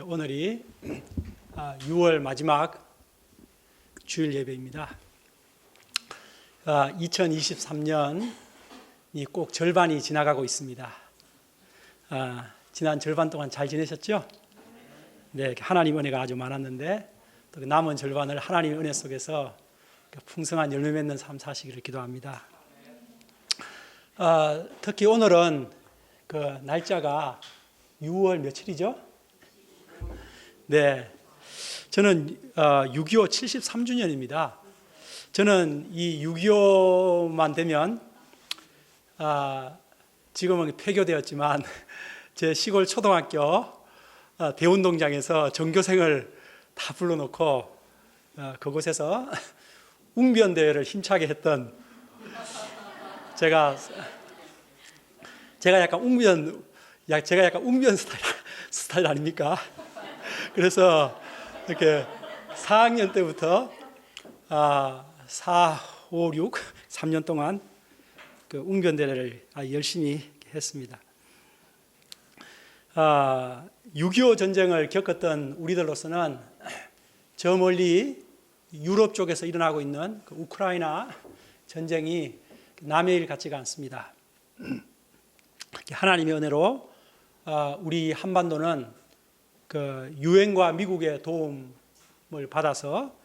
오늘이 6월 마지막 주일 예배입니다. 2023년이 꼭 절반이 지나가고 있습니다. 지난 절반 동안 잘 지내셨죠? 네, 하나님 은혜가 아주 많았는데 또 남은 절반을 하나님의 은혜 속에서 풍성한 열매 맺는 삶 사시기를 기도합니다. 특히 오늘은 그 날짜가 6월 며칠이죠? 네, 저는 6.25 73주년입니다. 저는 이 6.25만 되면 지금은 폐교되었지만 제 시골 초등학교 대운동장에서 전교생을 다 불러놓고 그곳에서 웅변대회를 힘차게 했던 제가 약간 웅변 스타일 아닙니까? 그래서 이렇게 4학년 때부터 4, 5, 6, 3년 동안 그 웅변대회를 열심히 했습니다. 6.25 전쟁을 겪었던 우리들로서는 저 멀리 유럽 쪽에서 일어나고 있는 그 우크라이나 전쟁이 남의 일 같지가 않습니다. 하나님의 은혜로 우리 한반도는 그 유엔과 미국의 도움을 받아서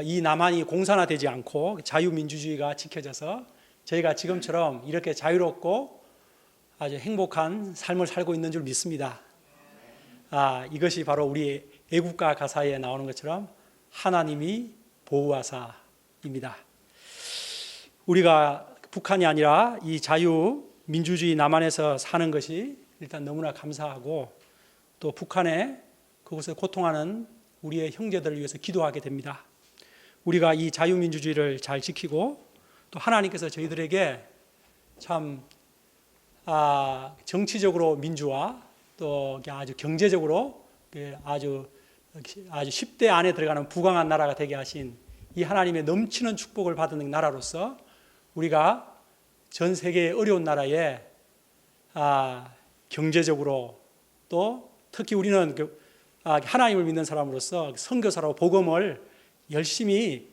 이 남한이 공산화되지 않고 자유민주주의가 지켜져서 저희가 지금처럼 이렇게 자유롭고 아주 행복한 삶을 살고 있는 줄 믿습니다. 이것이 바로 우리 애국가 가사에 나오는 것처럼 하나님이 보호하사입니다. 우리가 북한이 아니라 이 자유민주주의 남한에서 사는 것이 일단 너무나 감사하고 또 북한에 그곳에 고통하는 우리의 형제들을 위해서 기도하게 됩니다. 우리가 이 자유민주주의를 잘 지키고 또 하나님께서 저희들에게 참 정치적으로 민주화 또 아주 경제적으로 아주 10대 안에 들어가는 부강한 나라가 되게 하신 이 하나님의 넘치는 축복을 받은 나라로서 우리가 전 세계의 어려운 나라에 경제적으로 또 특히 우리는 하나님을 믿는 사람으로서 선교사로 복음으로 열심히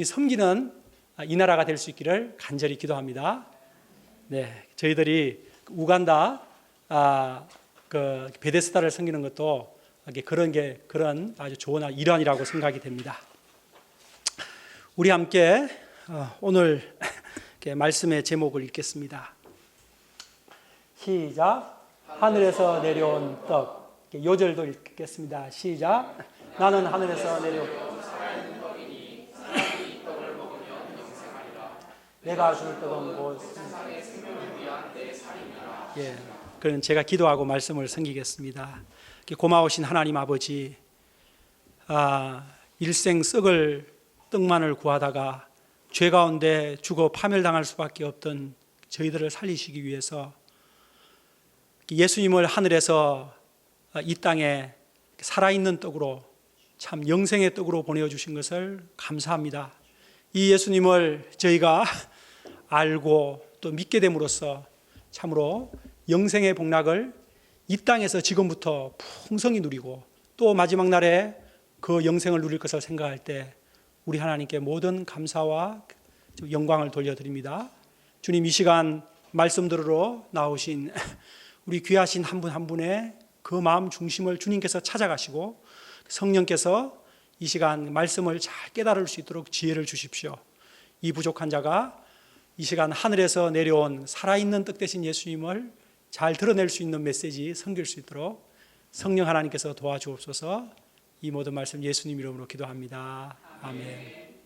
섬기는 이 나라가 될 수 있기를 간절히 기도합니다. 네, 저희들이 우간다 그 베데스다를 섬기는 것도 그런 아주 좋은 일환이라고 생각이 됩니다. 우리 함께 오늘 말씀의 제목을 읽겠습니다. 시작. 하늘에서 내려온 떡. 요절도 읽겠습니다. 시작. 나는 하늘에서 내려온 살아있는 떡이니 사람이 이 떡을 먹으면 영생하리라. 내가 줄 떡은 곧 세상의 생명을 위한 내 살이니라. 예, 그럼 제가 기도하고 말씀을 섬기겠습니다. 고마우신 하나님 아버지, 일생 썩을 떡만을 구하다가 죄 가운데 죽어 파멸당할 수밖에 없던 저희들을 살리시기 위해서 예수님을 하늘에서 이 땅에 살아있는 떡으로 참 영생의 떡으로 보내주신 것을 감사합니다. 이 예수님을 저희가 알고 또 믿게 됨으로써 참으로 영생의 복락을 이 땅에서 지금부터 풍성히 누리고 또 마지막 날에 그 영생을 누릴 것을 생각할 때 우리 하나님께 모든 감사와 영광을 돌려드립니다. 주님, 이 시간 말씀 들으러 나오신 우리 귀하신 한 분 한 분의 그 마음 중심을 주님께서 찾아가시고 성령께서 이 시간 말씀을 잘 깨달을 수 있도록 지혜를 주십시오. 이 부족한 자가 이 시간 하늘에서 내려온 살아있는 떡 되신 예수님을 잘 드러낼 수 있는 메시지 섬길 수 있도록 성령 하나님께서 도와주옵소서. 이 모든 말씀 예수님 이름으로 기도합니다. 아멘.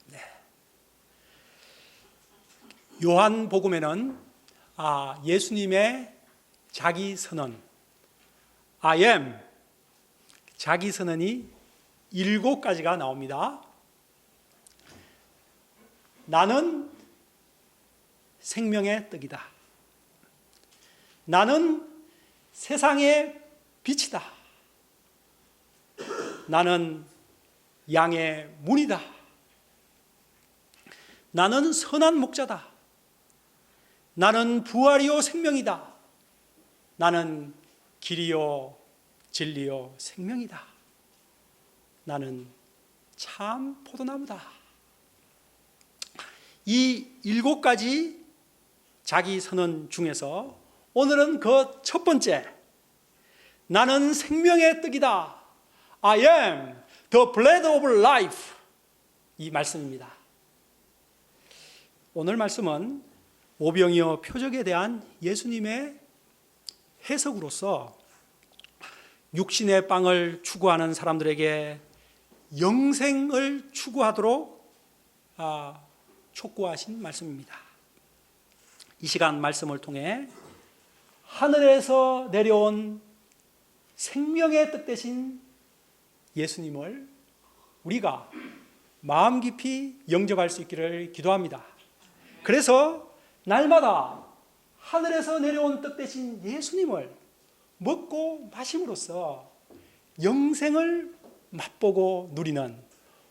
네. 요한복음에는 예수님의 자기 선언, I am, 자기 선언이 7가지가 나옵니다. 나는 생명의 떡이다. 나는 세상의 빛이다. 나는 양의 문이다. 나는 선한 목자다. 나는 부활이요 생명이다. 나는 길이요 진리요 생명이다. 나는 참 포도나무다. 이 7가지 자기 선언 중에서 오늘은 그 첫 번째, 나는 생명의 떡이다. I am the bread of life. 이 말씀입니다. 오늘 말씀은 오병이어 표적에 대한 예수님의 해석으로서 육신의 빵을 추구하는 사람들에게 영생을 추구하도록 촉구하신 말씀입니다. 이 시간 말씀을 통해 하늘에서 내려온 생명의 뜻 대신 예수님을 우리가 마음 깊이 영접할 수 있기를 기도합니다. 그래서 날마다 하늘에서 내려온 뜻 대신 예수님을 먹고 마심으로써 영생을 맛보고 누리는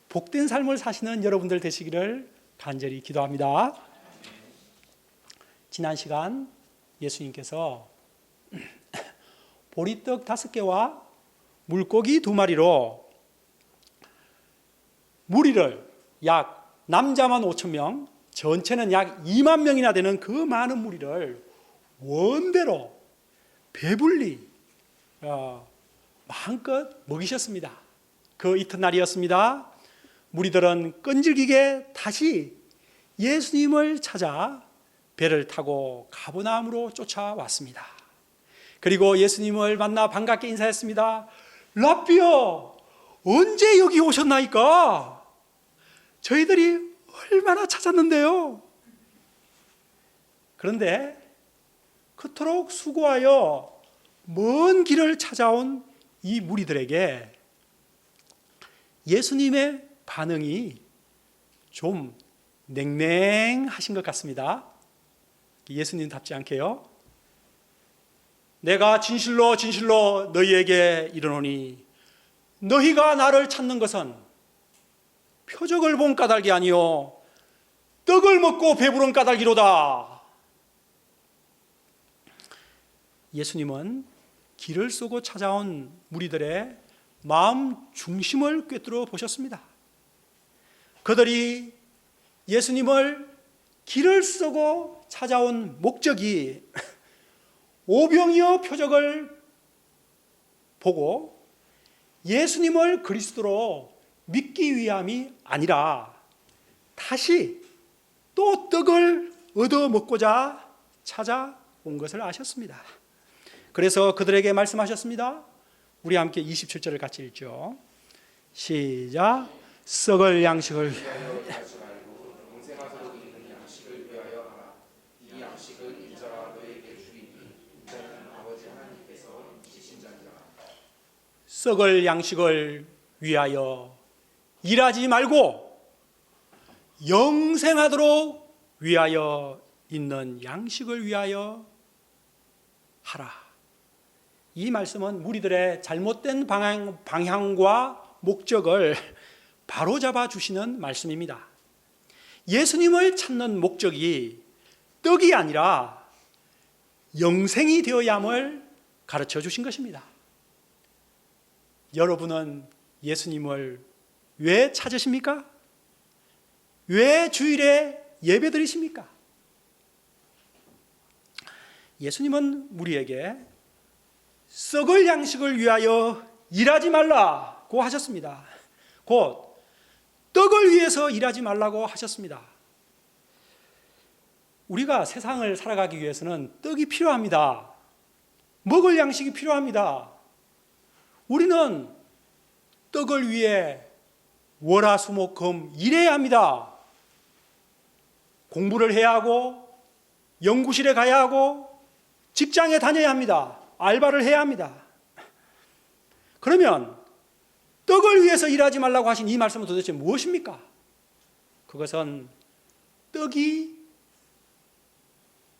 복된 삶을 사시는 여러분들 되시기를 간절히 기도합니다. 지난 시간 예수님께서 보리떡 5개와 물고기 2마리로 무리를 약 남자만 5,000명, 전체는 약 2만 명이나 되는 그 많은 무리를 원대로 배불리 마음껏 먹이셨습니다. 그 이튿날이었습니다. 무리들은 끈질기게 다시 예수님을 찾아 배를 타고 가버나움으로 쫓아왔습니다. 그리고 예수님을 만나 반갑게 인사했습니다. 랍비여, 언제 여기 오셨나이까? 저희들이 얼마나 찾았는데요. 그런데 그토록 수고하여 먼 길을 찾아온 이 무리들에게 예수님의 반응이 좀 냉랭하신 것 같습니다. 예수님답지 않게요. 내가 진실로 진실로 너희에게 이르노니 너희가 나를 찾는 것은 표적을 본 까닭이 아니요 떡을 먹고 배부른 까닭이로다. 예수님은 길을 쓰고 찾아온 무리들의 마음 중심을 꿰뚫어 보셨습니다. 그들이 예수님을 길을 쓰고 찾아온 목적이 오병이어 표적을 보고 예수님을 그리스도로 믿기 위함이 아니라 다시 또 떡을 얻어 먹고자 찾아온 것을 아셨습니다. 그래서 그들에게 말씀하셨습니다. 우리 함께 27절을 같이 읽죠. 시작. 썩을 양식을 썩을 양식을 위하여 일하지 말고 영생하도록 위하여 있는 양식을 위하여 하라. 이 말씀은 무리들의 잘못된 방향과 목적을 바로잡아 주시는 말씀입니다. 예수님을 찾는 목적이 떡이 아니라 영생이 되어야 함을 가르쳐 주신 것입니다. 여러분은 예수님을 왜 찾으십니까? 왜 주일에 예배드리십니까? 예수님은 우리에게 썩을 양식을 위하여 일하지 말라고 하셨습니다. 곧 떡을 위해서 일하지 말라고 하셨습니다. 우리가 세상을 살아가기 위해서는 떡이 필요합니다. 먹을 양식이 필요합니다. 우리는 떡을 위해 월화수목금 일해야 합니다. 공부를 해야 하고 연구실에 가야 하고 직장에 다녀야 합니다. 알바를 해야 합니다. 그러면 떡을 위해서 일하지 말라고 하신 이 말씀은 도대체 무엇입니까? 그것은 떡이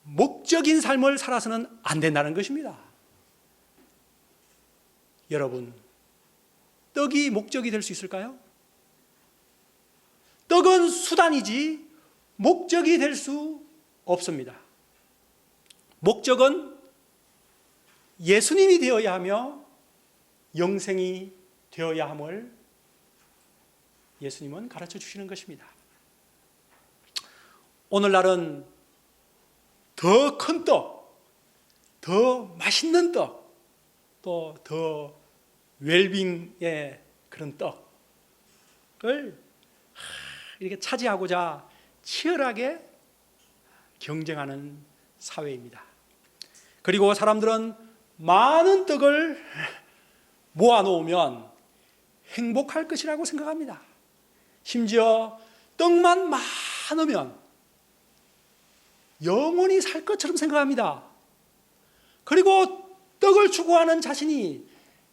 목적인 삶을 살아서는 안 된다는 것입니다. 여러분, 떡이 목적이 될 수 있을까요? 떡은 수단이지 목적이 될 수 없습니다. 목적은 예수님이 되어야 하며 영생이 되어야 함을 예수님은 가르쳐 주시는 것입니다. 오늘날은 더 큰 떡, 더 맛있는 떡, 또 더 웰빙의 그런 떡을 이렇게 차지하고자 치열하게 경쟁하는 사회입니다. 그리고 사람들은 많은 떡을 모아놓으면 행복할 것이라고 생각합니다. 심지어 떡만 많으면 영원히 살 것처럼 생각합니다. 그리고 떡을 추구하는 자신이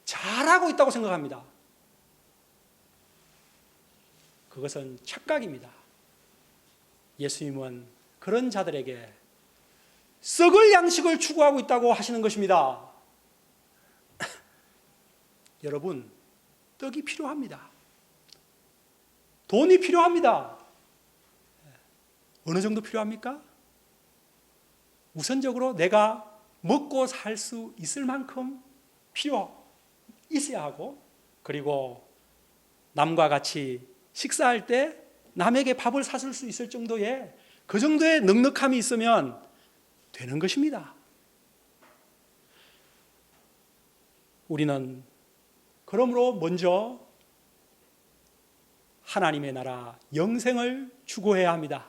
잘하고 있다고 생각합니다. 그것은 착각입니다. 예수님은 그런 자들에게 썩을 양식을 추구하고 있다고 하시는 것입니다. 여러분, 떡이 필요합니다. 돈이 필요합니다. 어느 정도 필요합니까? 우선적으로 내가 먹고 살 수 있을 만큼 필요 있어야 하고, 그리고 남과 같이 식사할 때 남에게 밥을 사줄 수 있을 정도의 그 정도의 넉넉함이 있으면 되는 것입니다. 우리는 그러므로 먼저 하나님의 나라 영생을 추구해야 합니다.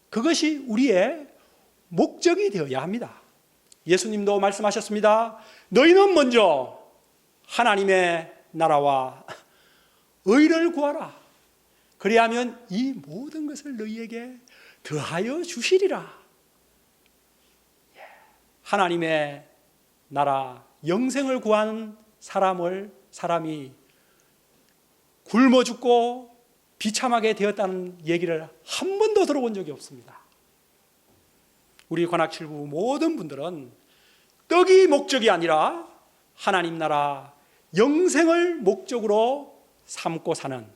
그것이 우리의 목적이 되어야 합니다. 예수님도 말씀하셨습니다. 너희는 먼저 하나님의 나라와 의를 구하라. 그리하면 이 모든 것을 너희에게 더하여 주시리라. 하나님의 나라 영생을 구하는 사람이 굶어 죽고 비참하게 되었다는 얘기를 한 번도 들어본 적이 없습니다. 우리 관악칠부 모든 분들은 떡이 목적이 아니라 하나님 나라 영생을 목적으로 삼고 사는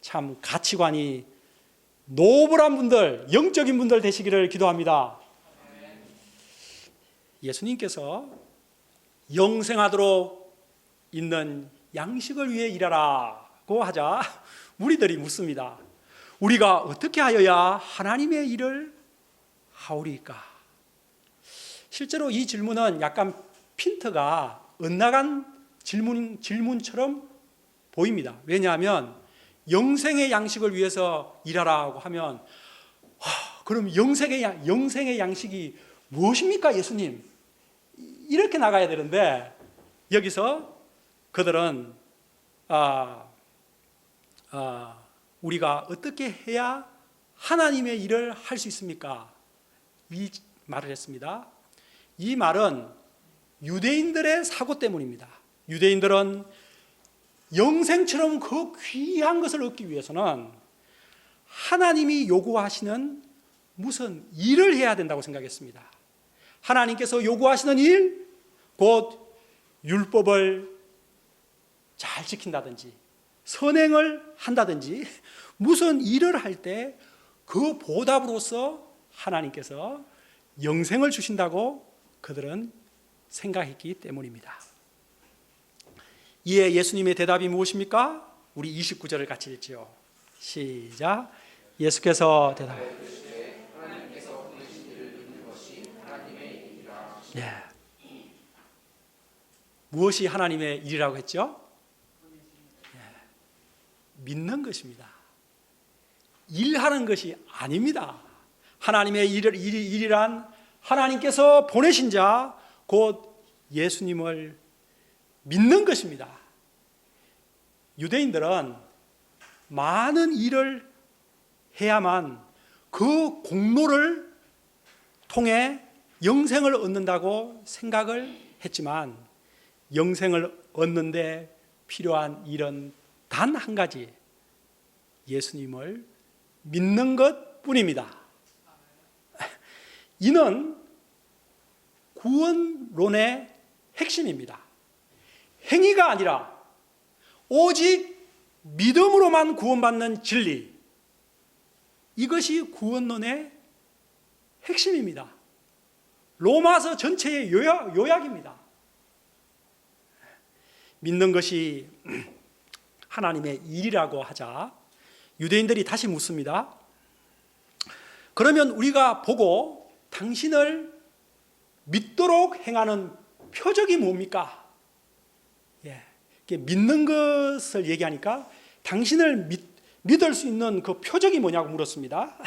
참 가치관이 노블한 분들, 영적인 분들 되시기를 기도합니다. 예수님께서 영생하도록 있는 양식을 위해 일하라고 하자 우리들이 묻습니다. 우리가 어떻게 하여야 하나님의 일을 하오리까? 실제로 이 질문은 약간 핀트가 엇나간 질문처럼 보입니다. 왜냐하면 영생의 양식을 위해서 일하라고 하면 그럼 영생의 양식이 무엇입니까, 예수님? 이렇게 나가야 되는데 여기서 그들은 우리가 어떻게 해야 하나님의 일을 할 수 있습니까? 이 말을 했습니다. 이 말은 유대인들의 사고 때문입니다. 유대인들은 영생처럼 그 귀한 것을 얻기 위해서는 하나님이 요구하시는 무슨 일을 해야 된다고 생각했습니다. 하나님께서 요구하시는 일, 곧 율법을 잘 지킨다든지 선행을 한다든지 무슨 일을 할 때 그 보답으로서 하나님께서 영생을 주신다고 그들은 생각했기 때문입니다. 이에 예수님의 대답이 무엇입니까? 우리 29절을 같이 읽지요. 시작. 예수께서 대답하시되 하나님께서 보내신 일을 믿는 것이 하나님의 일이라. 무엇이 하나님의 일이라고 했죠? 믿는 것입니다. 일하는 것이 아닙니다. 하나님의 일이란 하나님께서 보내신 자, 곧 예수님을 믿는 것입니다. 유대인들은 많은 일을 해야만 그 공로를 통해 영생을 얻는다고 생각을 했지만 영생을 얻는 데 필요한 일은 단 한 가지, 예수님을 믿는 것뿐입니다. 이는 구원론의 핵심입니다. 행위가 아니라 오직 믿음으로만 구원받는 진리, 이것이 구원론의 핵심입니다. 로마서 전체의 요약입니다. 믿는 것이 하나님의 일이라고 하자 유대인들이 다시 묻습니다. 그러면 우리가 보고 당신을 믿도록 행하는 표적이 뭡니까? 믿는 것을 얘기하니까 당신을 믿을 수 있는 그 표적이 뭐냐고 물었습니다.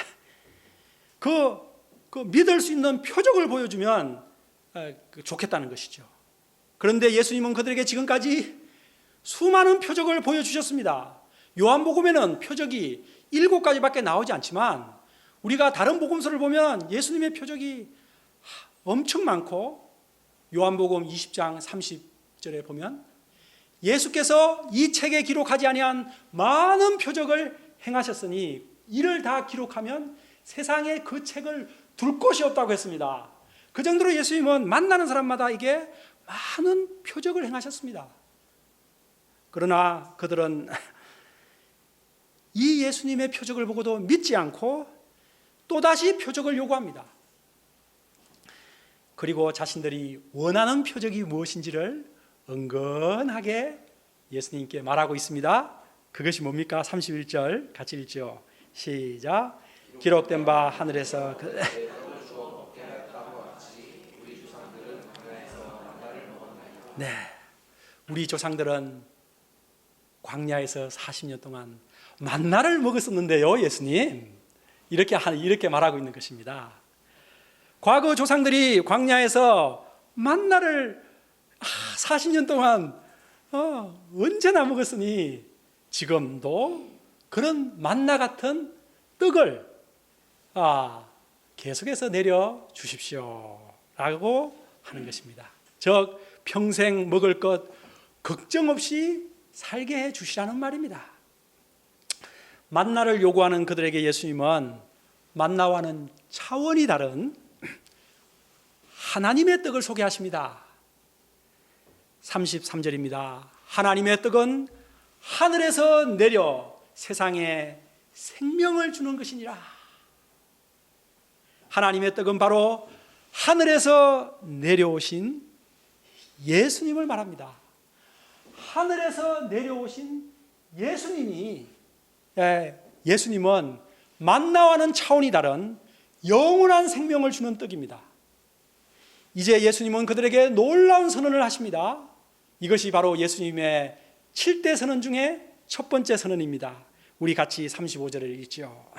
그 믿을 수 있는 표적을 보여주면 좋겠다는 것이죠. 그런데 예수님은 그들에게 지금까지 수많은 표적을 보여주셨습니다. 요한복음에는 표적이 7가지밖에 나오지 않지만 우리가 다른 복음서를 보면 예수님의 표적이 엄청 많고 요한복음 20장 30절에 보면 예수께서 이 책에 기록하지 아니한 많은 표적을 행하셨으니 이를 다 기록하면 세상에 그 책을 둘 곳이 없다고 했습니다. 그 정도로 예수님은 만나는 사람마다 이게 많은 표적을 행하셨습니다. 그러나 그들은 이 예수님의 표적을 보고도 믿지 않고 또다시 표적을 요구합니다. 그리고 자신들이 원하는 표적이 무엇인지를 은근하게 예수님께 말하고 있습니다. 그것이 뭡니까? 31절 같이 읽죠. 시작. 기록된 바 하늘에서 네, 우리 조상들은 광야에서 40년 동안 만나를 먹었었는데요, 예수님. 이렇게 말하고 있는 것입니다. 과거 조상들이 광야에서 만나를 40년 동안 언제나 먹었으니 지금도 그런 만나 같은 떡을 계속해서 내려 주십시오 라고 하는 것입니다. 즉 평생 먹을 것 걱정 없이 살게 해 주시라는 말입니다. 만나를 요구하는 그들에게 예수님은 만나와는 차원이 다른 하나님의 떡을 소개하십니다. 33절입니다. 하나님의 떡은 하늘에서 내려 세상에 생명을 주는 것이니라. 하나님의 떡은 바로 하늘에서 내려오신 예수님을 말합니다. 하늘에서 내려오신 예수님은 만나와는 차원이 다른 영원한 생명을 주는 떡입니다. 이제 예수님은 그들에게 놀라운 선언을 하십니다. 이것이 바로 예수님의 7대 선언 중에 첫 번째 선언입니다. 우리 같이 35절을 읽죠.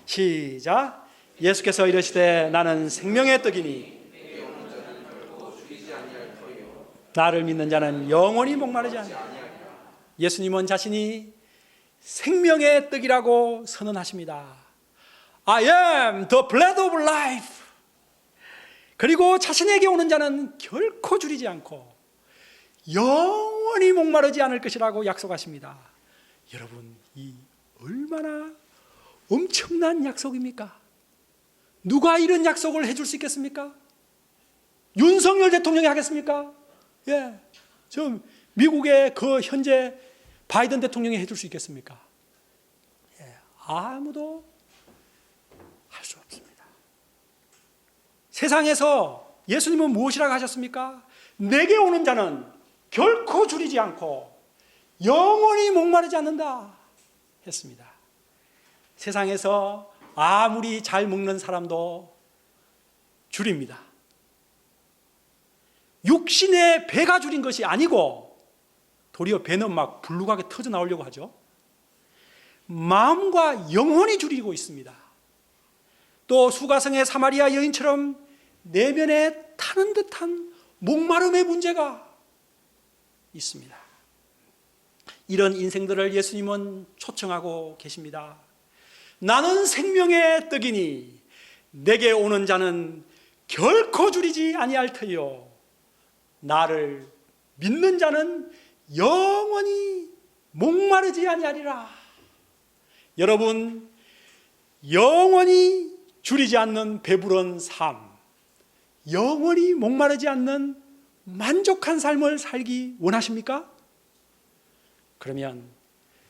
시작. 예수께서 이르시되 나는 생명의 떡이니 나를 믿는 자는 영원히 목마르지 않으리라. 예수님은 자신이 생명의 떡이라고 선언하십니다. I am the bread of life. 그리고 자신에게 오는 자는 결코 줄이지 않고 영원히 목마르지 않을 것이라고 약속하십니다. 여러분, 이 얼마나 엄청난 약속입니까? 누가 이런 약속을 해줄 수 있겠습니까? 윤석열 대통령이 하겠습니까? 저 미국의 그 현재 바이든 대통령이 해줄 수 있겠습니까? 아무도 할 수 없습니다. 세상에서 예수님은 무엇이라고 하셨습니까? 내게 오는 자는 결코 줄이지 않고 영원히 목마르지 않는다 했습니다. 세상에서 아무리 잘 먹는 사람도 줄입니다. 육신의 배가 줄인 것이 아니고 도리어 배는 막 불룩하게 터져 나오려고 하죠. 마음과 영혼이 줄이고 있습니다. 또 수가성의 사마리아 여인처럼 내면에 타는 듯한 목마름의 문제가 있습니다. 이런 인생들을 예수님은 초청하고 계십니다. 나는 생명의 떡이니 내게 오는 자는 결코 줄이지 아니할 터이요 나를 믿는 자는 영원히 목마르지 아니하리라. 여러분, 영원히 줄이지 않는 배부른 삶, 영원히 목마르지 않는 만족한 삶을 살기 원하십니까? 그러면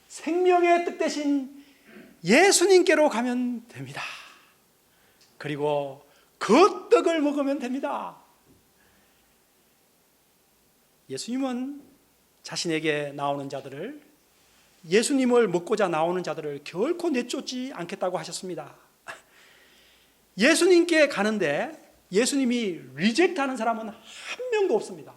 생명의 떡 대신 예수님께로 가면 됩니다. 그리고 그 떡을 먹으면 됩니다. 예수님은 자신에게 나오는 자들을, 예수님을 먹고자 나오는 자들을 결코 내쫓지 않겠다고 하셨습니다. 예수님께 가는데 예수님이 리젝트하는 사람은 한 명도 없습니다.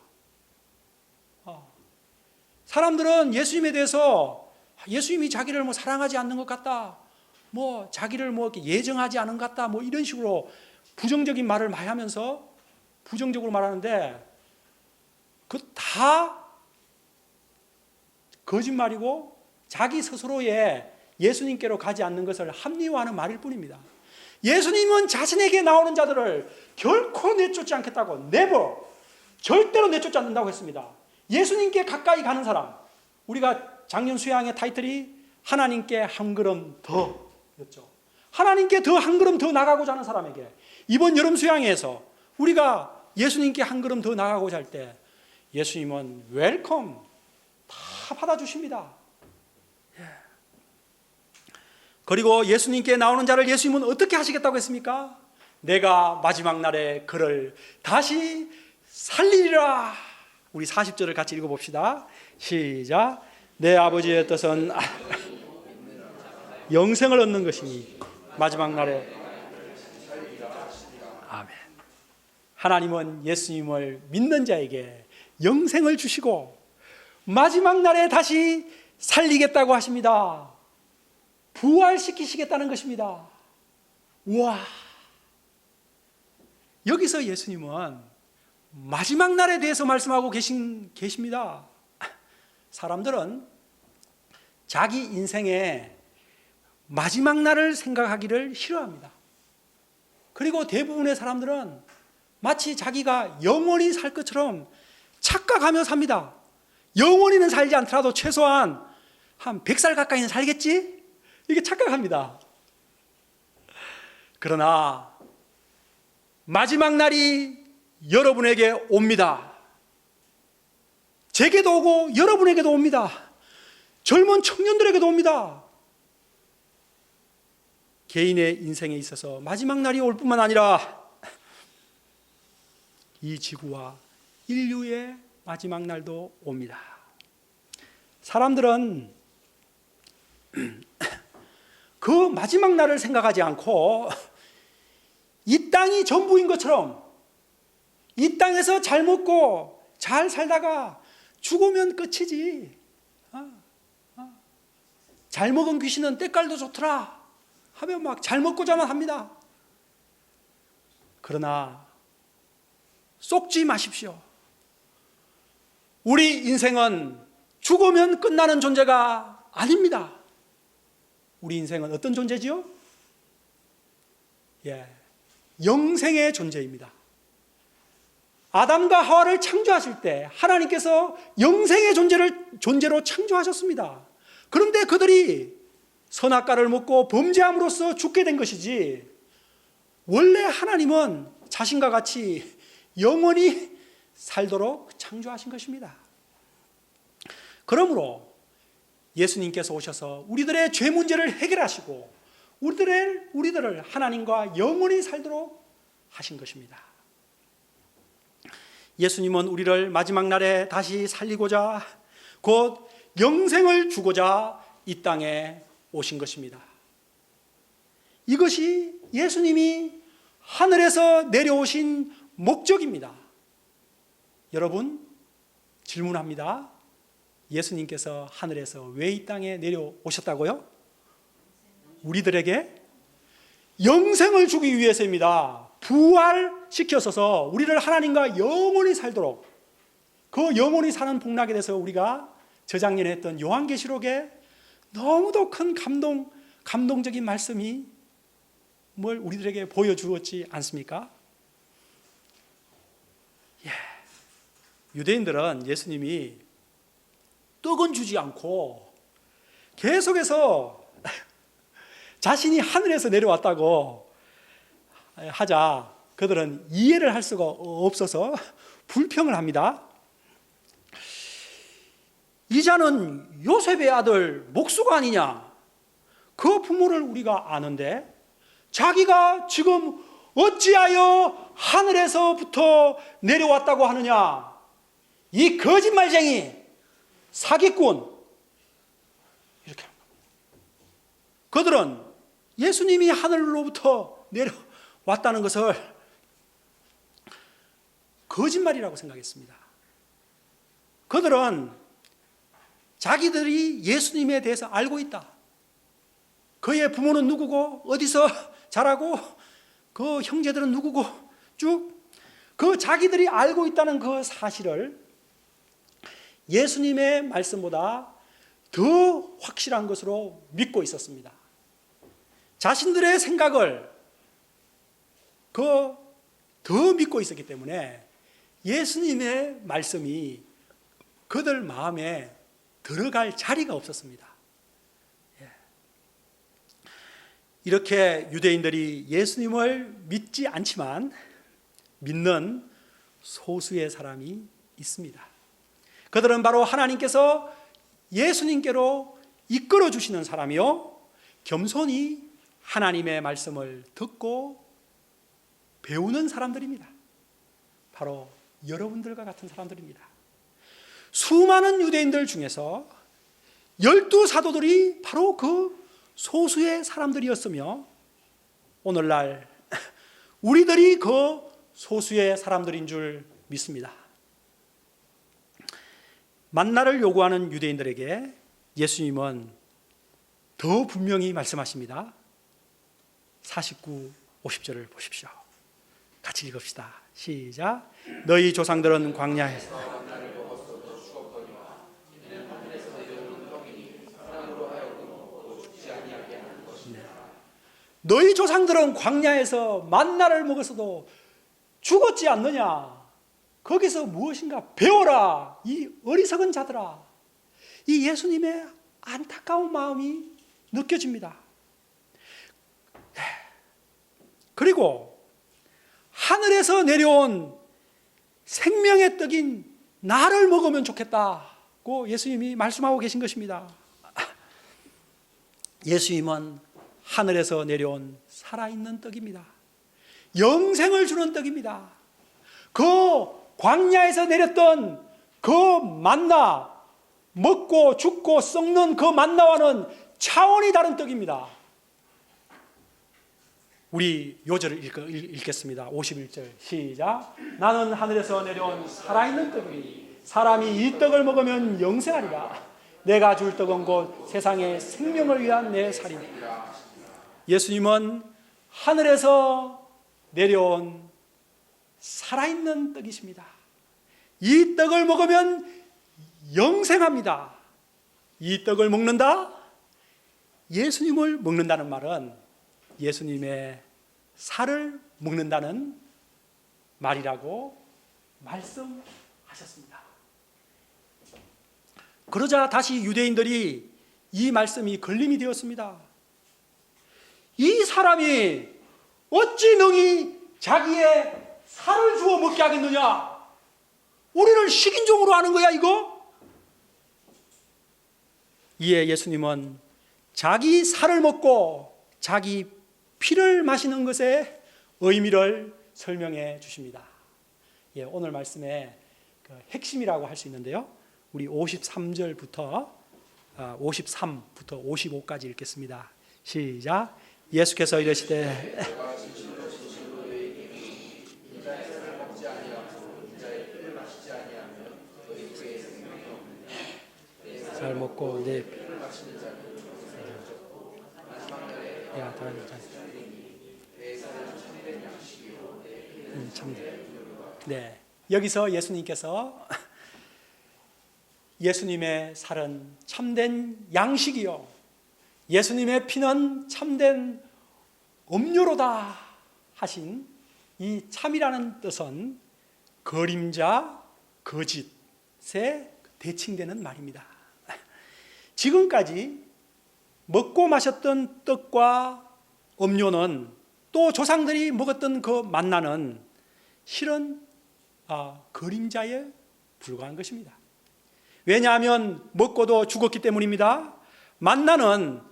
사람들은 예수님에 대해서 예수님이 자기를 뭐 사랑하지 않는 것 같다, 뭐 자기를 뭐 이렇게 예정하지 않은 것 같다, 뭐 이런 식으로 부정적인 말을 많이 하면서 부정적으로 말하는데 그 다 거짓말이고 자기 스스로의 예수님께로 가지 않는 것을 합리화하는 말일 뿐입니다. 예수님은 자신에게 나오는 자들을 결코 내쫓지 않겠다고, never, 절대로 내쫓지 않는다고 했습니다. 예수님께 가까이 가는 사람, 우리가 작년 수양의 타이틀이 하나님께 한 걸음 더였죠. 하나님께 더 한 걸음 더 나가고자 하는 사람에게 이번 여름 수양회에서 우리가 예수님께 한 걸음 더 나가고자 할 때 예수님은 웰컴, 다 받아주십니다. 그리고 예수님께 나오는 자를 예수님은 어떻게 하시겠다고 했습니까? 내가 마지막 날에 그를 다시 살리리라. 우리 40절을 같이 읽어봅시다. 시작. 내 아버지의 뜻은 영생을 얻는 것이니 마지막 날에. 아멘. 하나님은 예수님을 믿는 자에게 영생을 주시고 마지막 날에 다시 살리겠다고 하십니다. 부활시키시겠다는 것입니다. 우와. 여기서 예수님은 마지막 날에 대해서 말씀하고 계십니다. 사람들은 자기 인생의 마지막 날을 생각하기를 싫어합니다. 그리고 대부분의 사람들은 마치 자기가 영원히 살 것처럼 착각하며 삽니다. 영원히는 살지 않더라도 최소한 한 100살 가까이는 살겠지? 이게 착각합니다. 그러나 마지막 날이 여러분에게 옵니다. 제게도 오고 여러분에게도 옵니다. 젊은 청년들에게도 옵니다. 개인의 인생에 있어서 마지막 날이 올 뿐만 아니라 이 지구와 인류의 마지막 날도 옵니다. 사람들은 그 마지막 날을 생각하지 않고 이 땅이 전부인 것처럼 이 땅에서 잘 먹고 잘 살다가 죽으면 끝이지. 잘 먹은 귀신은 때깔도 좋더라 하면 막 잘 먹고자만 합니다. 그러나 쏙지 마십시오. 우리 인생은 죽으면 끝나는 존재가 아닙니다. 우리 인생은 어떤 존재지요? 영생의 존재입니다. 아담과 하와를 창조하실 때 하나님께서 영생의 존재로 창조하셨습니다. 그런데 그들이 선악과를 먹고 범죄함으로써 죽게 된 것이지, 원래 하나님은 자신과 같이 영원히 살도록 창조하신 것입니다. 그러므로 예수님께서 오셔서 우리들의 죄 문제를 해결하시고 우리들을 하나님과 영원히 살도록 하신 것입니다. 예수님은 우리를 마지막 날에 다시 살리고자, 곧 영생을 주고자 이 땅에 오신 것입니다. 이것이 예수님이 하늘에서 내려오신 목적입니다. 여러분, 질문합니다. 예수님께서 하늘에서 왜 이 땅에 내려오셨다고요? 우리들에게 영생을 주기 위해서입니다. 부활시켜서 우리를 하나님과 영원히 살도록, 그 영원히 사는 복락에 대해서 우리가 저작년에 했던 요한계시록에 너무도 큰 감동적인 말씀이 뭘 우리들에게 보여주었지 않습니까? 유대인들은 예수님이 떡은 주지 않고 계속해서 자신이 하늘에서 내려왔다고 하자 그들은 이해를 할 수가 없어서 불평을 합니다. 이 자는 요셉의 아들 목수가 아니냐? 그 부모를 우리가 아는데 자기가 지금 어찌하여 하늘에서부터 내려왔다고 하느냐? 이 거짓말쟁이, 사기꾼 이렇게 합니다. 그들은 예수님이 하늘로부터 내려왔다는 것을 거짓말이라고 생각했습니다. 그들은 자기들이 예수님에 대해서 알고 있다. 그의 부모는 누구고 어디서 자라고 그 형제들은 누구고 쭉 그 자기들이 알고 있다는 그 사실을 예수님의 말씀보다 더 확실한 것으로 믿고 있었습니다. 자신들의 생각을 더 믿고 있었기 때문에 예수님의 말씀이 그들 마음에 들어갈 자리가 없었습니다. 이렇게 유대인들이 예수님을 믿지 않지만 믿는 소수의 사람이 있습니다. 그들은 바로 하나님께서 예수님께로 이끌어 주시는 사람이요, 겸손히 하나님의 말씀을 듣고 배우는 사람들입니다. 바로 여러분들과 같은 사람들입니다. 수많은 유대인들 중에서 12사도들이 바로 그 소수의 사람들이었으며 오늘날 우리들이 그 소수의 사람들인 줄 믿습니다. 만나를 요구하는 유대인들에게 예수님은 더 분명히 말씀하십니다. 49, 50절을 보십시오. 같이 읽읍시다. 시작. 너희 조상들은 광야에서 너희 조상들은 광야에서 만나를 먹었어도 죽었지 않느냐? 거기서 무엇인가 배워라. 이 어리석은 자들아. 이 예수님의 안타까운 마음이 느껴집니다. 그리고 하늘에서 내려온 생명의 떡인 나를 먹으면 좋겠다고 예수님이 말씀하고 계신 것입니다. 예수님은 하늘에서 내려온 살아있는 떡입니다. 영생을 주는 떡입니다. 그 광야에서 내렸던 그 만나, 먹고 죽고 썩는 그 만나와는 차원이 다른 떡입니다. 우리 요절을 읽겠습니다. 51절 시작. 나는 하늘에서 내려온 살아있는 떡이니 사람이 이 떡을 먹으면 영생하리라. 내가 줄 떡은 곧 세상의 생명을 위한 내 살이니라. 예수님은 하늘에서 내려온 살아있는 떡이십니다. 이 떡을 먹으면 영생합니다. 이 떡을 먹는다? 예수님을 먹는다는 말은 예수님의 살을 먹는다는 말이라고 말씀하셨습니다. 그러자 다시 유대인들이 이 말씀이 걸림이 되었습니다. 이 사람이 어찌 능히 자기의 살을 주어 먹게 하겠느냐? 우리를 식인종으로 하는 거야 이거? 이에 예수님은 자기 살을 먹고 자기 피를 마시는 것의 의미를 설명해 주십니다. 오늘 말씀의 핵심이라고 할 수 있는데요. 우리 53절부터 53부터 55까지 읽겠습니다. 시작. 예수께서 이르시되 살 먹고 내 피를 마시는 자는 야, 네, 여기서 예수님께서 예수님의 살은 참된 양식이요, 예수님의 피는 참된 음료로다 하신 이 참이라는 뜻은 거림자, 거짓에 대칭되는 말입니다. 지금까지 먹고 마셨던 떡과 음료는 또 조상들이 먹었던 그 만나는 실은 그림자에 불과한 것입니다. 왜냐하면 먹고도 죽었기 때문입니다. 만나는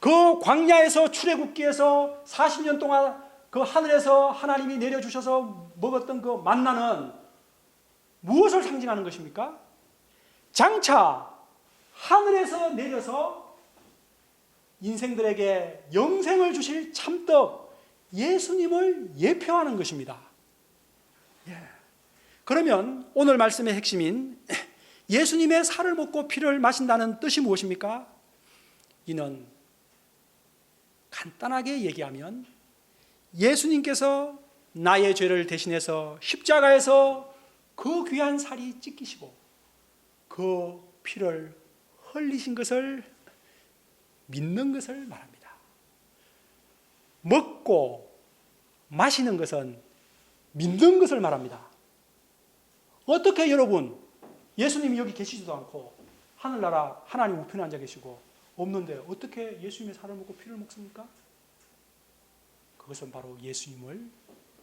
그 광야에서 출애굽기에서 40년 동안 그 하늘에서 하나님이 내려주셔서 먹었던 그 만나는 무엇을 상징하는 것입니까? 장차 하늘에서 내려서 인생들에게 영생을 주실 참떡 예수님을 예표하는 것입니다. 그러면 오늘 말씀의 핵심인 예수님의 살을 먹고 피를 마신다는 뜻이 무엇입니까? 이는 간단하게 얘기하면 예수님께서 나의 죄를 대신해서 십자가에서 그 귀한 살이 찢기시고 그 피를 흘리신 것을 믿는 것을 말합니다. 먹고 마시는 것은 믿는 것을 말합니다. 어떻게 여러분, 예수님이 여기 계시지도 않고 하늘나라 하나님 우편에 앉아 계시고 없는데 어떻게 예수님의 살을 먹고 피를 먹습니까? 그것은 바로 예수님을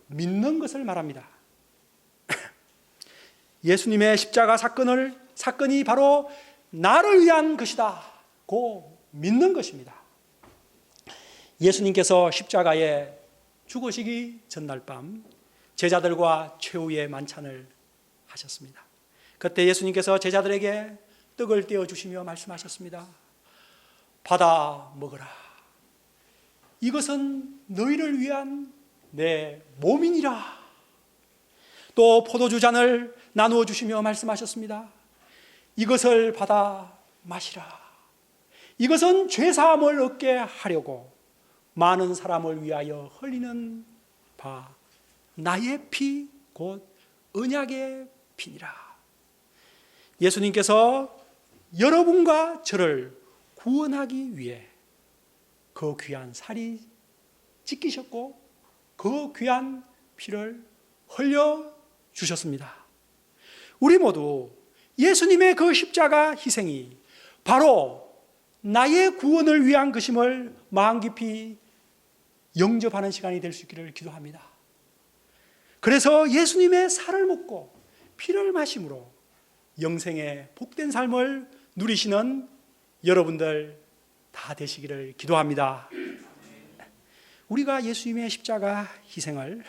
믿는 것을 말합니다. 예수님의 십자가 사건이 바로 나를 위한 것이다 고 믿는 것입니다. 예수님께서 십자가에 죽으시기 전날 밤 제자들과 최후의 만찬을 하셨습니다. 그때 예수님께서 제자들에게 떡을 떼어주시며 말씀하셨습니다. 받아 먹으라. 이것은 너희를 위한 내 몸이니라. 또 포도주 잔을 나누어 주시며 말씀하셨습니다. 이것을 받아 마시라. 이것은 죄사함을 얻게 하려고 많은 사람을 위하여 흘리는 바 나의 피 곧 언약의 피니라. 예수님께서 여러분과 저를 구원하기 위해 그 귀한 살이 찢기셨고 그 귀한 피를 흘려 주셨습니다. 우리 모두 예수님의 그 십자가 희생이 바로 나의 구원을 위한 것임을 마음 깊이 영접하는 시간이 될 수 있기를 기도합니다. 그래서 예수님의 살을 먹고 피를 마심으로 영생의 복된 삶을 누리시는 여러분들 다 되시기를 기도합니다. 우리가 예수님의 십자가 희생을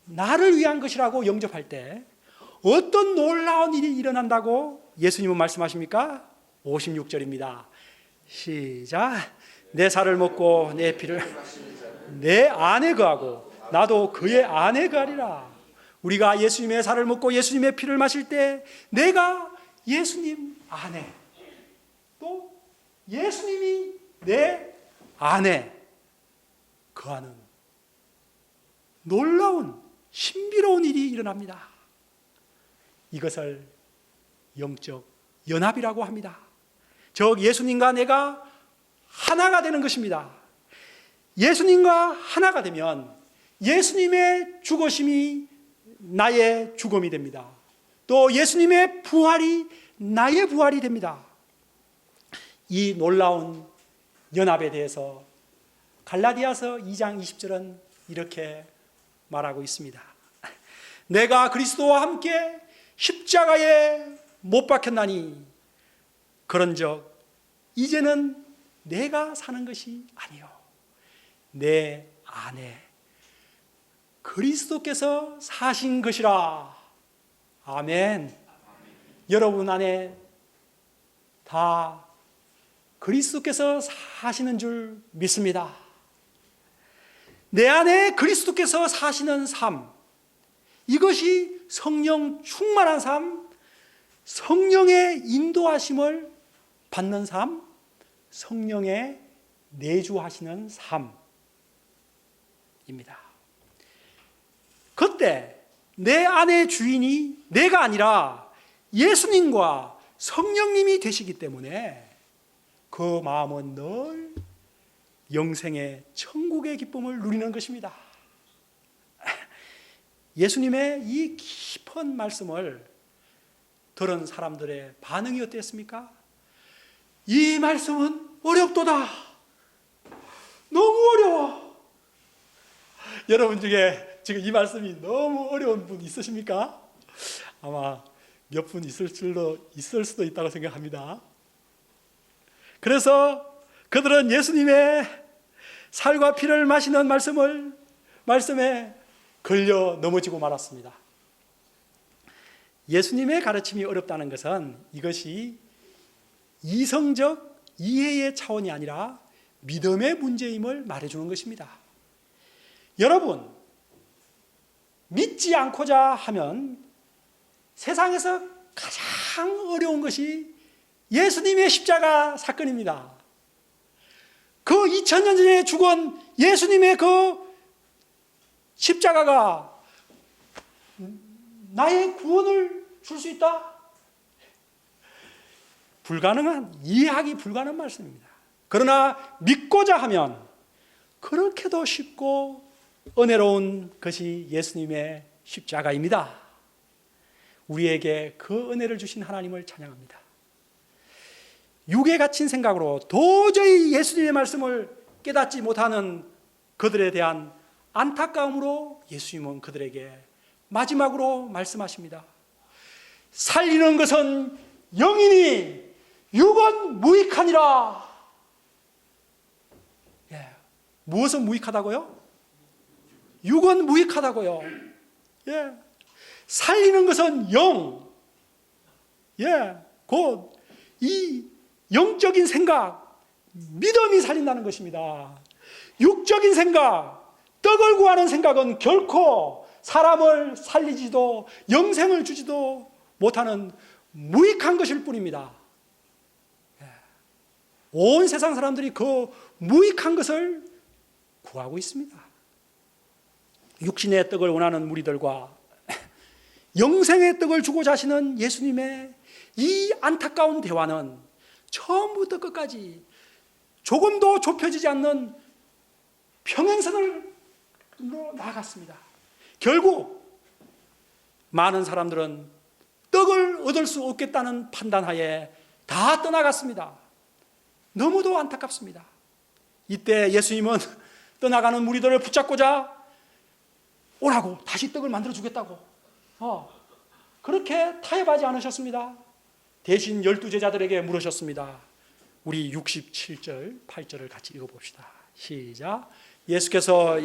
나를 위한 것이라고 영접할 때 어떤 놀라운 일이 일어난다고 예수님은 말씀하십니까? 56절입니다. 시작. 내 살을 먹고 내 피를 내 안에 거하고 나도 그의 안에 거하리라. 우리가 예수님의 살을 먹고 예수님의 피를 마실 때 내가 예수님 안에 또 예수님이 내 안에 거하는 놀라운 신비로운 일이 일어납니다. 이것을 영적 연합이라고 합니다. 즉 예수님과 내가 하나가 되는 것입니다. 예수님과 하나가 되면 예수님의 죽으심이 나의 죽음이 됩니다. 또 예수님의 부활이 나의 부활이 됩니다. 이 놀라운 연합에 대해서 갈라디아서 2장 20절은 이렇게 말하고 있습니다. 내가 그리스도와 함께 십자가에 못 박혔나니 그런즉 이제는 내가 사는 것이 아니요 내 안에 그리스도께서 사신 것이라. 아멘. 여러분 안에 다 그리스도께서 사시는 줄 믿습니다. 내 안에 그리스도께서 사시는 삶, 이것이 성령 충만한 삶, 성령의 인도하심을 받는 삶, 성령의 내주하시는 삶입니다. 그때 내 안의 주인이 내가 아니라 예수님과 성령님이 되시기 때문에 그 마음은 늘 영생의 천국의 기쁨을 누리는 것입니다. 예수님의 이 깊은 말씀을 들은 사람들의 반응이 어땠습니까? 이 말씀은 어렵도다. 너무 어려워. 여러분 중에 지금 이 말씀이 너무 어려운 분 있으십니까? 아마 몇 분 있을 수도 있다고 생각합니다. 그래서 그들은 예수님의 살과 피를 마시는 말씀에 걸려 넘어지고 말았습니다. 예수님의 가르침이 어렵다는 것은 이것이 이성적 이해의 차원이 아니라 믿음의 문제임을 말해주는 것입니다. 여러분, 믿지 않고자 하면 세상에서 가장 어려운 것이 예수님의 십자가 사건입니다. 그 2000년 전에 죽은 예수님의 그 십자가가 나의 구원을 줄 수 있다? 이해하기 불가능한 말씀입니다. 그러나 믿고자 하면 그렇게도 쉽고 은혜로운 것이 예수님의 십자가입니다. 우리에게 그 은혜를 주신 하나님을 찬양합니다. 육에 갇힌 생각으로 도저히 예수님의 말씀을 깨닫지 못하는 그들에 대한 안타까움으로 예수님은 그들에게 마지막으로 말씀하십니다. 살리는 것은 영이니 육은 무익하니라. 무엇은 무익하다고요? 육은 무익하다고요. 살리는 것은 영. 곧 이 영적인 생각, 믿음이 살린다는 것입니다. 육적인 생각, 떡을 구하는 생각은 결코 사람을 살리지도 영생을 주지도 못하는 무익한 것일 뿐입니다. 온 세상 사람들이 그 무익한 것을 구하고 있습니다. 육신의 떡을 원하는 무리들과 영생의 떡을 주고자 하시는 예수님의 이 안타까운 대화는 처음부터 끝까지 조금도 좁혀지지 않는 평행선으로 나아갔습니다. 결국 많은 사람들은 떡을 얻을 수 없겠다는 판단하에 다 떠나갔습니다. 너무도 안타깝습니다. 이때 예수님은 떠나가는 무리들을 붙잡고자 오라고, 다시 떡을 만들어 주겠다고 그렇게 타협하지 않으셨습니다. 대신 12제자들에게 물으셨습니다. 우리 67절, 8절을 같이 읽어봅시다. 시작. 예수께서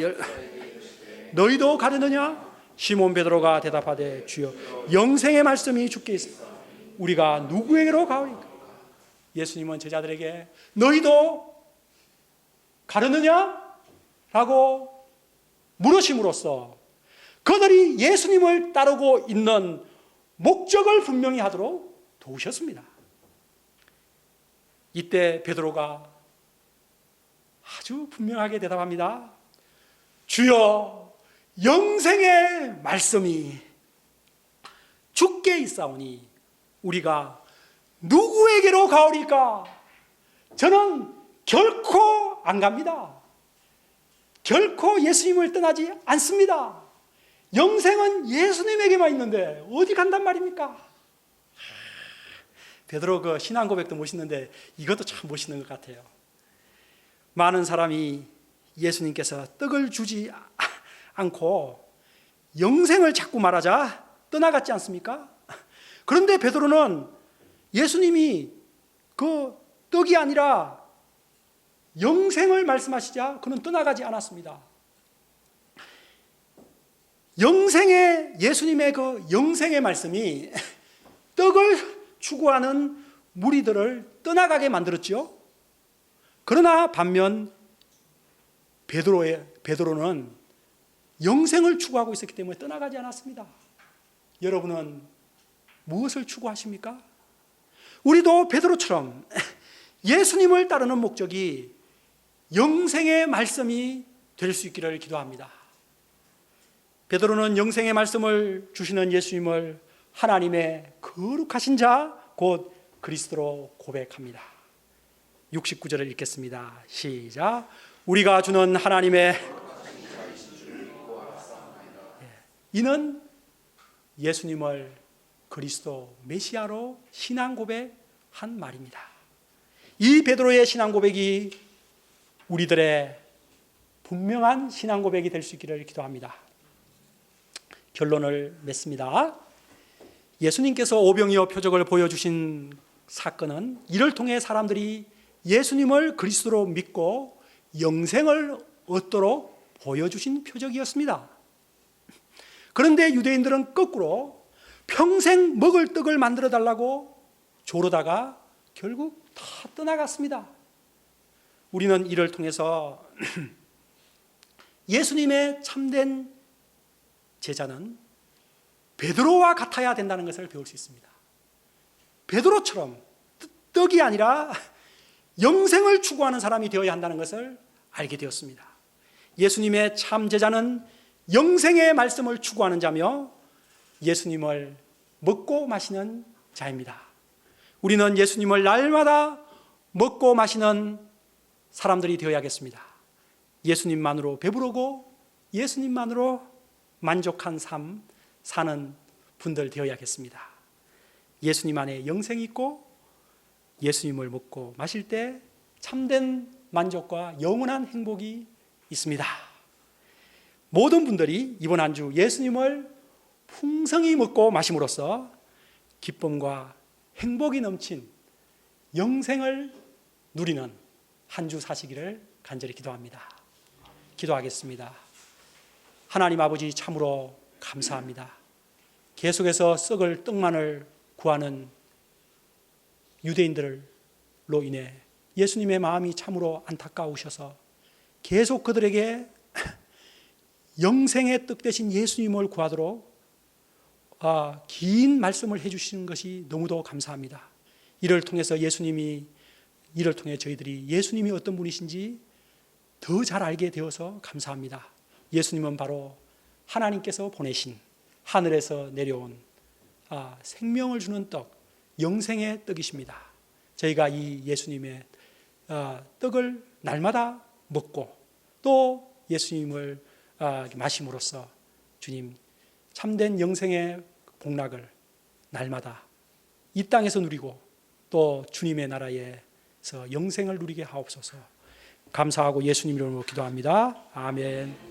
너희도 가려느냐? 시몬 베드로가 대답하되 주여 영생의 말씀이 주께 있으니 우리가 누구에게로 가오리까? 예수님은 제자들에게 너희도 가려느냐? 라고 물으심으로써 그들이 예수님을 따르고 있는 목적을 분명히 하도록 도우셨습니다. 이때 베드로가 아주 분명하게 대답합니다. 주여 영생의 말씀이 주께 있사오니 우리가 누구에게로 가오리까? 저는 결코 안 갑니다. 결코 예수님을 떠나지 않습니다. 영생은 예수님에게만 있는데 어디 간단 말입니까? 베드로 그 신앙 고백도 멋있는데 이것도 참 멋있는 것 같아요. 많은 사람이 예수님께서 떡을 주지 않고 영생을 자꾸 말하자 떠나갔지 않습니까? 그런데 베드로는 예수님이 그 떡이 아니라 영생을 말씀하시자 그는 떠나가지 않았습니다. 예수님의 그 영생의 말씀이 떡을 추구하는 무리들을 떠나가게 만들었죠. 그러나 반면 베드로는 영생을 추구하고 있었기 때문에 떠나가지 않았습니다. 여러분은 무엇을 추구하십니까? 우리도 베드로처럼 예수님을 따르는 목적이 영생의 말씀이 될 수 있기를 기도합니다. 베드로는 영생의 말씀을 주시는 예수님을 하나님의 거룩하신 자, 곧 그리스도로 고백합니다. 69절을 읽겠습니다. 시작. 우리가 주는 하나님의 이는 예수님을 그리스도 메시아로 신앙 고백한 말입니다. 이 베드로의 신앙 고백이 우리들의 분명한 신앙 고백이 될 수 있기를 기도합니다. 결론을 맺습니다. 예수님께서 오병이어 표적을 보여주신 사건은 이를 통해 사람들이 예수님을 그리스도로 믿고 영생을 얻도록 보여주신 표적이었습니다. 그런데 유대인들은 거꾸로 평생 먹을 떡을 만들어 달라고 조르다가 결국 다 떠나갔습니다. 우리는 이를 통해서 예수님의 참된 제자는 베드로와 같아야 된다는 것을 배울 수 있습니다. 베드로처럼 떡이 아니라 영생을 추구하는 사람이 되어야 한다는 것을 알게 되었습니다. 예수님의 참 제자는 영생의 말씀을 추구하는 자며 예수님을 먹고 마시는 자입니다. 우리는 예수님을 날마다 먹고 마시는 사람들이 되어야겠습니다. 예수님만으로 배부르고 예수님만으로 만족한 삶 사는 분들 되어야겠습니다. 예수님 안에 영생이 있고 예수님을 먹고 마실 때 참된 만족과 영원한 행복이 있습니다. 모든 분들이 이번 한 주 예수님을 풍성히 먹고 마심으로써 기쁨과 행복이 넘친 영생을 누리는 한 주 사시기를 간절히 기도합니다. 기도하겠습니다. 하나님 아버지, 참으로 감사합니다. 계속해서 썩을 떡만을 구하는 유대인들로 인해 예수님의 마음이 참으로 안타까우셔서 계속 그들에게 영생의 떡 대신 예수님을 구하도록 긴 말씀을 해주시는 것이 너무도 감사합니다. 이를 통해서 이를 통해 저희들이 예수님이 어떤 분이신지 더 잘 알게 되어서 감사합니다. 예수님은 바로 하나님께서 보내신 하늘에서 내려온 생명을 주는 떡, 영생의 떡이십니다. 저희가 이 예수님의 떡을 날마다 먹고 또 예수님을 마심으로써 주님 참된 영생의 복락을 날마다 이 땅에서 누리고 또 주님의 나라에서 영생을 누리게 하옵소서. 감사하고 예수님 이름으로 기도합니다. 아멘.